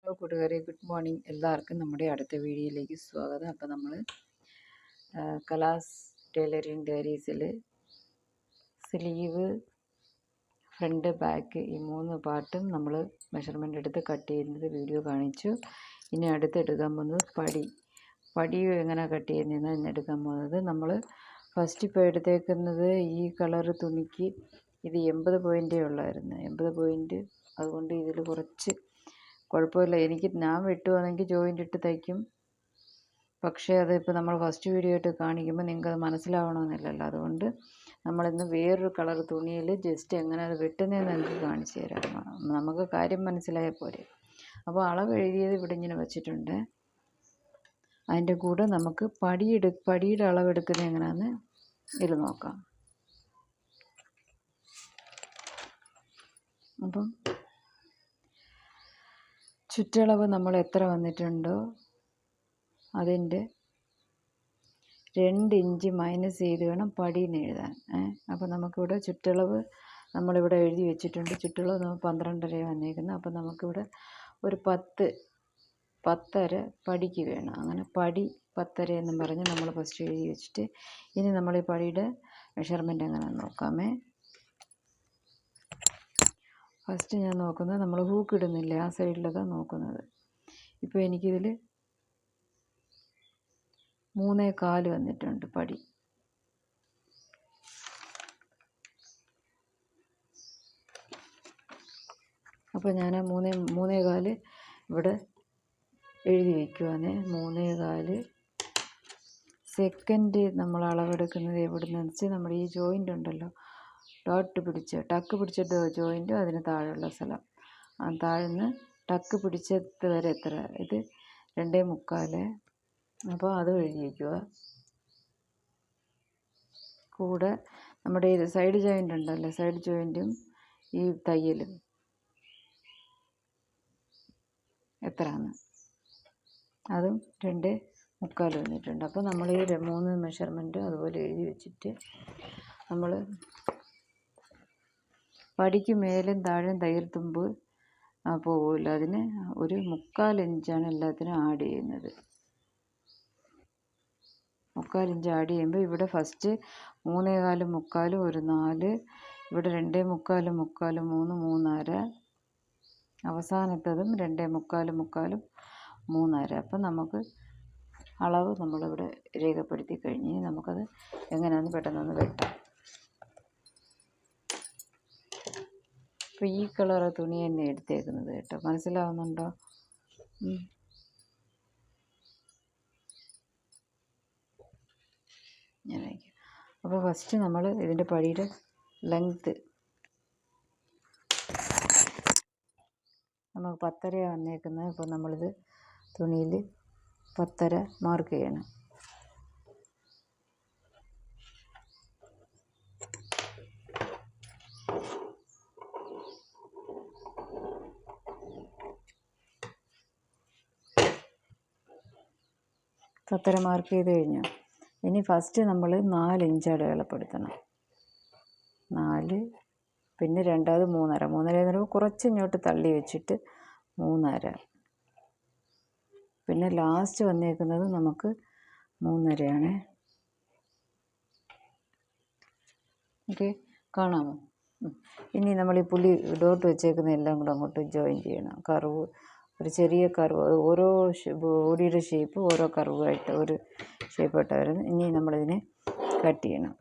Hello കൂട്ടുകാരെ, good morning. എല്ലാവർക്കും നമ്മുടെ അടുത്ത വീഡിയോയിലേക്ക് സ്വാഗതം. അപ്പോൾ നമ്മൾ കലാസ് ടൈലറിങ് ഡയറീസിൽ സ്ലീവ്, ഫ്രണ്ട്, ബാക്ക് ഈ 3 പാർട്ടും നമ്മൾ മെഷർമെൻ്റ് എടുത്ത് കട്ട് ചെയ്യുന്നത് വീഡിയോ കാണിച്ചു. ഇനി അടുത്തെടുക്കാൻ പോകുന്നത് പടി എങ്ങനെ കട്ട് ചെയ്യുന്നതെന്ന് ഇന്ന് എടുക്കാൻ പോകുന്നത്. നമ്മൾ ഫസ്റ്റ് ഇപ്പോൾ എടുത്തേക്കുന്നത് ഈ കളർ തുണിക്ക് ഇത് 80 പോയിൻ്റേ ഉള്ളായിരുന്നു. 80 പോയിൻ്റ്. അതുകൊണ്ട് ഇതിൽ കുറച്ച് കുഴപ്പമില്ല. ഞാൻ വെട്ടുവാണെങ്കിൽ ജോയിൻ്റ് ഇട്ട് തയ്ക്കും. പക്ഷേ അതിപ്പോൾ നമ്മൾ ഫസ്റ്റ് വീഡിയോ ആയിട്ട് കാണിക്കുമ്പോൾ നിങ്ങൾക്കത് മനസ്സിലാവണമെന്നില്ലല്ലോ. അതുകൊണ്ട് നമ്മളിന്ന് വേറൊരു കളർ തുണിയിൽ ജസ്റ്റ് എങ്ങനെ അത് വെട്ടുന്നതെന്ന് നിങ്ങൾക്ക് കാണിച്ചു തരാം. നമുക്ക് കാര്യം മനസ്സിലായാൽ പോരെ. അപ്പോൾ അളവ് എഴുതിയത് ഇവിടെ ഇങ്ങനെ വെച്ചിട്ടുണ്ട്. അതിൻ്റെ കൂടെ നമുക്ക് പടിയുടെ അളവെടുക്കുന്നത് എങ്ങനെയാണെന്ന് ഇത് നോക്കാം. അപ്പം ചുറ്റളവ് നമ്മൾ എത്ര വന്നിട്ടുണ്ടോ അതിൻ്റെ 2 ഇഞ്ച് മൈനസ് ചെയ്ത് വേണം പടീന്ന് എഴുതാൻ. അപ്പോൾ നമുക്കിവിടെ ചുറ്റളവ് നമ്മളിവിടെ എഴുതി വെച്ചിട്ടുണ്ട്. ചുറ്റളവ് നമ്മൾ 12.5 വന്നേക്കുന്നത്. അപ്പോൾ നമുക്കിവിടെ ഒരു 10.5 പടിക്ക് വേണം. അങ്ങനെ പടി 10.5 എന്നും പറഞ്ഞ് നമ്മൾ ഫസ്റ്റ് എഴുതി വെച്ചിട്ട് ഇനി നമ്മൾ ഈ പടിയുടെ മെഷർമെൻ്റ് എങ്ങനെയാണെന്ന് നോക്കാമേ. ഫസ്റ്റ് ഞാൻ നോക്കുന്നത് നമ്മൾ ഹൂക്ക് ഇടുന്നില്ല, ആ സൈഡിലതാണ് നോക്കുന്നത്. ഇപ്പോൾ എനിക്കിതിൽ 3.25 വന്നിട്ടുണ്ട് പടി. അപ്പോൾ ഞാൻ 3.25 ഇവിടെ എഴുതി വയ്ക്കുവാണ്. 3.25 സെക്കൻഡ് നമ്മൾ അളവെടുക്കുന്നത് എവിടുന്ന് വെച്ചാൽ നമ്മുടെ ഈ ജോയിൻ്റ് ഉണ്ടല്ലോ, ടക്ക് പിടിച്ച ജോയിൻറ്റും അതിന് താഴെയുള്ള സ്ഥലം, ആ താഴ്ന്ന് ടക്ക് പിടിച്ചത് വരെ എത്ര, ഇത് 2.25. അപ്പോൾ അത് എഴുതി വയ്ക്കുക. കൂടെ നമ്മുടെ ഈ സൈഡ് ജോയിൻ്റ് ഉണ്ടല്ലോ, സൈഡ് ജോയിൻറ്റും ഈ തയ്യലും എത്രയാണ് അതും 2.25 വന്നിട്ടുണ്ട്. അപ്പോൾ നമ്മൾ ഈ 3 മെഷർമെൻറ്റ് അതുപോലെ എഴുതി വെച്ചിട്ട് നമ്മൾ പടിക്ക് മേലും താഴെയും തയ്യൽ തുമ്പ് പോകില്ല. അതിന് ഒരു 3/4 ഇഞ്ചാണ് എല്ലാത്തിനും ആഡ് ചെയ്യുന്നത്. 3/4 ഇഞ്ച് ആഡ് ചെയ്യുമ്പോൾ ഇവിടെ ഫസ്റ്റ് 3.25 3/4 ഒരു 4, ഇവിടെ 2.25 3/4 3 3.5, അവസാനത്തതും 2.25 3.5. അപ്പം നമുക്ക് അളവ് നമ്മളിവിടെ രേഖപ്പെടുത്തി കഴിഞ്ഞ് നമുക്കത് എങ്ങനെയാണെന്ന് പെട്ടെന്നൊന്ന് വെട്ടാം. ഇപ്പോൾ ഈ കളർ തുണി തന്നെ എടുത്തേക്കുന്നത് കേട്ടോ, മനസ്സിലാവുന്നുണ്ടോ? ഞാൻ വയ്ക്കാം. അപ്പോൾ ഫസ്റ്റ് നമ്മൾ ഇതിൻ്റെ പടിയുടെ ലെങ്ത്ത് നമുക്ക് 10.5 വന്നേക്കുന്നത്. അപ്പോൾ നമ്മളിത് തുണിയിൽ 10.5 മാർക്ക് ചെയ്യണം. പത്തര മാർക്ക് ചെയ്ത് കഴിഞ്ഞു. ഇനി ഫസ്റ്റ് നമ്മൾ 4 ഇഞ്ച് അടയാളപ്പെടുത്തണം. 4, പിന്നെ രണ്ടാമത് 3.5 എന്ന് പറയുമ്പോൾ കുറച്ച് ഇങ്ങോട്ട് തള്ളി വെച്ചിട്ട് 3.5. പിന്നെ ലാസ്റ്റ് വന്നേക്കുന്നത് നമുക്ക് 3.5 ഓക്കെ, കാണാമോ? ഇനി നമ്മൾ ഈ പുള്ളി ഡോട്ട് വെച്ചേക്കുന്ന എല്ലാം കൂടെ അങ്ങോട്ട് ജോയിൻ ചെയ്യണം. കർവ്, ഒരു ചെറിയ കർവ്, ഓരോ ബോഡിയുടെ ഷേപ്പ് ഓരോ കർവായിട്ട് ഒരു ഷേപ്പായിട്ട് വരുന്നു. ഇനി നമ്മളിതിനെ കട്ട് ചെയ്യണം.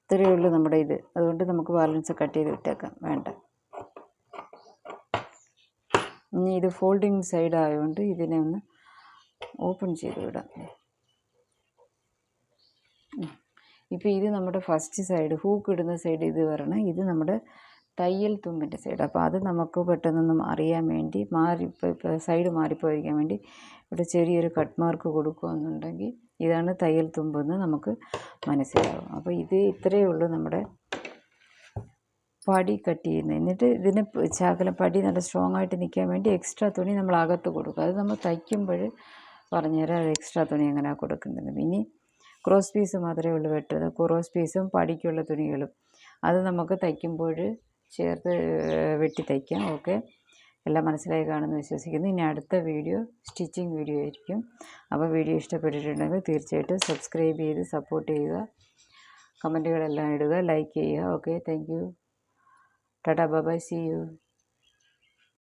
ഇത്രയേ ഉള്ളൂ നമ്മുടെ ഇത്. അതുകൊണ്ട് നമുക്ക് ബാലൻസ് കട്ട് ചെയ്ത് വിട്ടേക്കാം, വേണ്ട. ഇനി ഇത് ഫോൾഡിങ് സൈഡ് ആയതുകൊണ്ട് ഇതിനെ ഒന്ന് ഓപ്പൺ ചെയ്ത് വിടാം. ഇപ്പോൾ ഇത് നമ്മുടെ ഫസ്റ്റ് സൈഡ്, ഹൂക്ക് ഇടുന്ന സൈഡ് ഇത് വരണം. ഇത് നമ്മുടെ തയ്യൽ തുമ്പിൻ്റെ സൈഡ്. അപ്പോൾ അത് നമുക്ക് പെട്ടെന്നൊന്നും അറിയാൻ വേണ്ടി സൈഡ് മാറിപ്പോയിരിക്കാൻ വേണ്ടി ഇവിടെ ചെറിയൊരു കട്ട് മാർക്ക് കൊടുക്കുകയെന്നുണ്ടെങ്കിൽ ഇതാണ് തയ്യൽ തുമ്പെന്ന് നമുക്ക് മനസ്സിലാവും. അപ്പോൾ ഇത് ഇത്രയേ ഉള്ളൂ നമ്മുടെ പടി കട്ട് ചെയ്യുന്നത്. എന്നിട്ട് ഇതിന് ശകലം പടി നല്ല സ്ട്രോങ് ആയിട്ട് നിൽക്കാൻ വേണ്ടി എക്സ്ട്രാ തുണി നമ്മൾ അകത്ത് കൊടുക്കുക. അത് നമ്മൾ തയ്ക്കുമ്പോൾ പറഞ്ഞുതരാം അത് എക്സ്ട്രാ തുണി എങ്ങനെയാണ് കൊടുക്കുന്നത്. ഇനി ക്രോസ് പീസ് മാത്രമേ ഉള്ളൂ വെട്ടത്. ക്രോസ് പീസും പടിക്കുള്ള തുണികളും അത് നമുക്ക് തയ്ക്കുമ്പോൾ ചേർത്ത് വെട്ടി തയ്ക്കാം. ഓക്കെ, എല്ലാം മനസ്സിലായി കാണുമെന്ന് വിശ്വസിക്കുന്നു. ഇനി അടുത്ത വീഡിയോ സ്റ്റിച്ചിങ് വീഡിയോ ആയിരിക്കും. അപ്പോൾ വീഡിയോ ഇഷ്ടപ്പെട്ടിട്ടുണ്ടെങ്കിൽ തീർച്ചയായിട്ടും സബ്സ്ക്രൈബ് ചെയ്ത് സപ്പോർട്ട് ചെയ്യുക, കമൻറ്റുകളെല്ലാം ഇടുക, ലൈക്ക് ചെയ്യുക. Okay, thank you, tata, bye bye, see U.